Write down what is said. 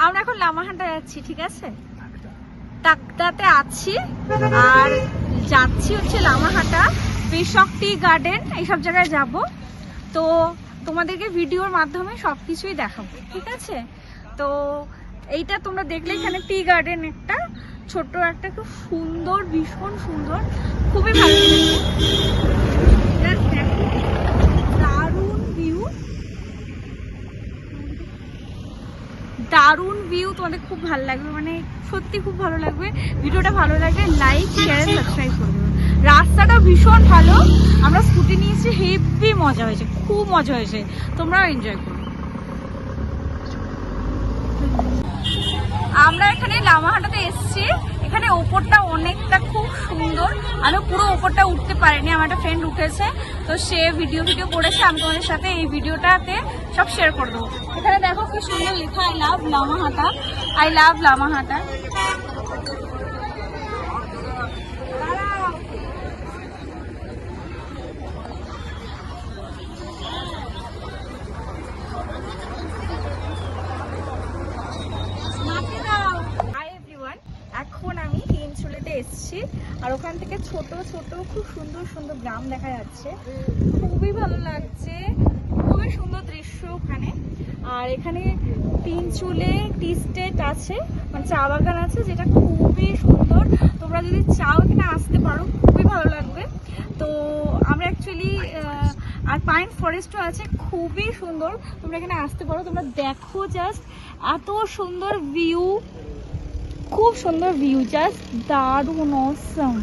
আমরা এখন লামাহাটা যাচ্ছি, ঠিক আছে? তাকদাতে আছি আর যাচ্ছি হচ্ছে লামাহাটা, কৃষক টি গার্ডেন, এইসব জায়গায় যাব। তো তোমাদেরকে ভিডিওর মাধ্যমে সবকিছুই দেখাবো, ঠিক আছে? তো এইটা তোমরা দেখলে এখানে টি গার্ডেন, একটা ছোট একটা খুব সুন্দর, ভীষণ সুন্দর, খুবই ভালো লাগছে। দারুণ ভিউ, দারুণ ভিউ, তোমাদের খুব ভালো লাগবে, মানে সত্যি খুব ভালো লাগবে। ভিডিওটা ভালো লাগবে লাইক শেয়ার সাবস্ক্রাইব করে দেবে। রাস্তাটা ভীষণ ভালো, আমরা স্কুটি নিয়েছি, হেভি মজা হয়েছে, খুব মজা হয়েছে, তোমরাও এনজয় করো। আমরা এখানে লামাহাটাতে এসেছি, এখানে ওপরটা অনেকটা খুব সুন্দর, আমি পুরো ওপরটা উঠতে পারিনি, আমার একটা ফ্রেন্ড উঠেছে, তো সে ভিডিও করেছে, আমি তোমাদের সাথে এই ভিডিওটাতে সব শেয়ার করে দেবো। এখানে দেখো কি সুন্দর লেখা, I love Lamahatta, I love Lamahatta. এখন আমি তিনচুলিতে এসেছি, আর ওখান থেকে ছোট ছোট খুব সুন্দর সুন্দর গ্রাম দেখা যাচ্ছে, খুবই ভালো লাগছে, খুবই সুন্দর দৃশ্য ওখানে। আর এখানে তিনচুলে টি স্টেট আছে, মানে চা বাগান আছে, যেটা খুবই সুন্দর। তোমরা যদি চাও এখানে আসতে পারো, খুবই ভালো লাগবে। তো আমরা অ্যাকচুয়ালি আর পাইন ফরেস্টও আছে, খুবই সুন্দর, তোমরা এখানে আসতে পারো। তোমরা দেখো জাস্ট এত সুন্দর ভিউ, খুব সুন্দর ভিউ, জাস্ট দারুণ অসম।